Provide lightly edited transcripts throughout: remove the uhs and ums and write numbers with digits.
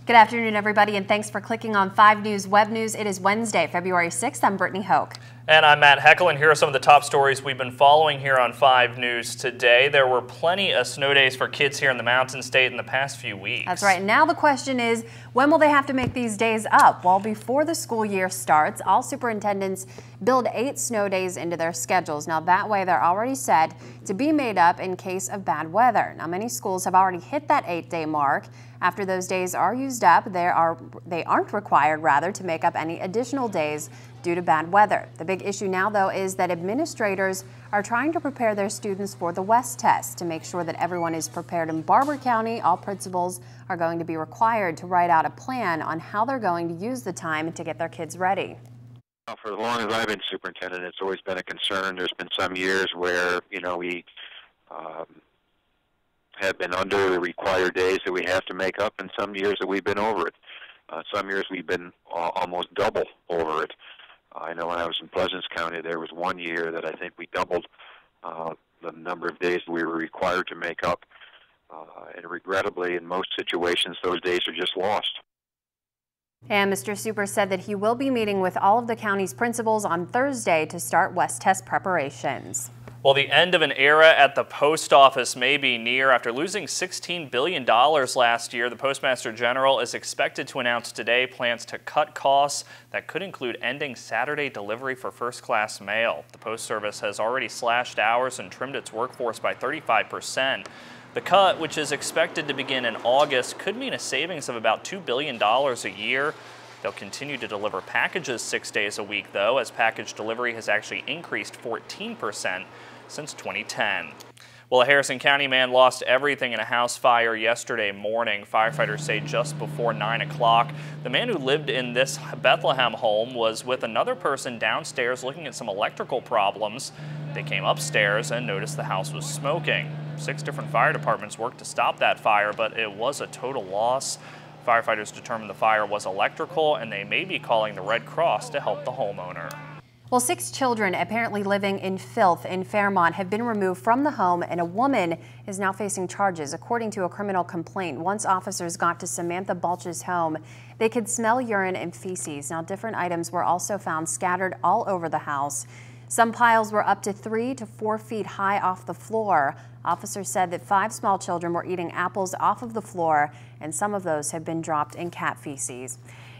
Good afternoon, everybody, and thanks for clicking on 5 News Web News. It is Wednesday, February 6th. I'm Brittany Hoke. And I'm Matt Heckel, and here are some of the top stories we've been following here on 5 News today. There were plenty of snow days for kids here in the Mountain State in the past few weeks. That's right. Now the question is, when will they have to make these days up? Well, before the school year starts, all superintendents build 8 snow days into their schedules. Now that way they're already set to be made up in case of bad weather. Now many schools have already hit that 8-day mark. After those days are used up, they aren't required to make up any additional days due to bad weather. The big issue now, though, is that administrators are trying to prepare their students for the WEST test. To make sure that everyone is prepared in Barber County, all principals are going to be required to write out a plan on how they're going to use the time to get their kids ready. For as long as I've been superintendent, it's always been a concern. There's been some years where, we have been under the required days that we have to make up, and some years that we've been over it. Some years we've been almost double over it. I know when I was in Pleasants County, there was one year that I think we doubled the number of days we were required to make up. And regrettably, in most situations, those days are just lost. And Mr. Super said that he will be meeting with all of the county's principals on Thursday to start WEST test preparations. Well, the end of an era at the post office may be near. After losing $16 billion last year, the Postmaster General is expected to announce today plans to cut costs that could include ending Saturday delivery for first-class mail. The Post Service has already slashed hours and trimmed its workforce by 35%. The cut, which is expected to begin in August, could mean a savings of about $2 billion a year. They'll continue to deliver packages 6 days a week, though, as package delivery has actually increased 14% since 2010. Well, a Harrison County man lost everything in a house fire yesterday morning. Firefighters say just before 9 o'clock. The man who lived in this Bethlehem home was with another person downstairs looking at some electrical problems. They came upstairs and noticed the house was smoking. 6 different fire departments worked to stop that fire, but it was a total loss. Firefighters determined the fire was electrical, and they may be calling the Red Cross to help the homeowner. Well, 6 children apparently living in filth in Fairmont have been removed from the home, and a woman is now facing charges. According to a criminal complaint, once officers got to Samantha Balch's home, they could smell urine and feces. Now, different items were also found scattered all over the house. Some piles were up to 3 to 4 feet high off the floor. Officers said that 5 small children were eating apples off of the floor, and some of those have been dropped in cat feces.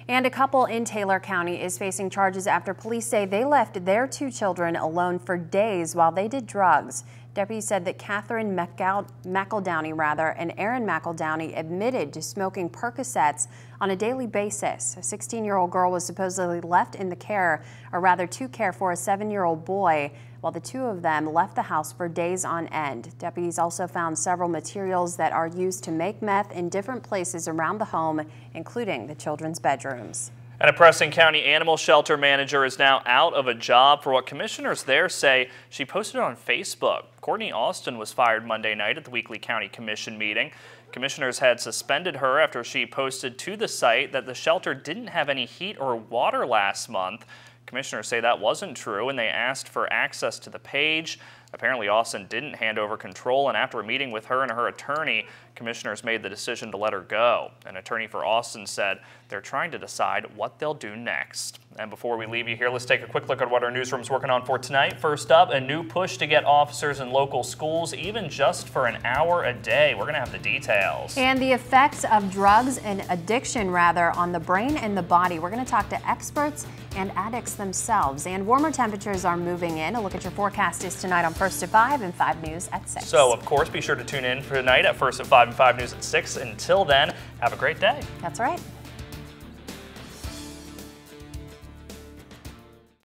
And a couple in Taylor County is facing charges after police say they left their 2 children alone for days while they did drugs. Deputies said that Catherine McEldowney and Aaron McEldowney admitted to smoking Percocets on a daily basis. A 16-year-old girl was supposedly left in the care, or rather to care for a 7-year-old boy, while the 2 of them left the house for days on end. Deputies also found several materials that are used to make meth in different places around the home, including the children's bedrooms. And a Preston County animal shelter manager is now out of a job for what commissioners there say she posted on Facebook. Courtney Austin was fired Monday night at the weekly county commission meeting. Commissioners had suspended her after she posted to the site that the shelter didn't have any heat or water last month. Commissioners say that wasn't true, and they asked for access to the page. Apparently, Austin didn't hand over control, and after a meeting with her and her attorney, commissioners made the decision to let her go. An attorney for Austin said they're trying to decide what they'll do next. And before we leave you here, let's take a quick look at what our newsroom's working on for tonight. First up, a new push to get officers in local schools, even just for an hour a day. We're going to have the details. And the effects of drugs and addiction, on the brain and the body. We're going to talk to experts and addicts themselves. And warmer temperatures are moving in. A look at your forecast is tonight on First at 5 and 5 News at 6. So, of course, be sure to tune in for tonight at First at 5 and 5 News at 6. Until then, have a great day. That's right.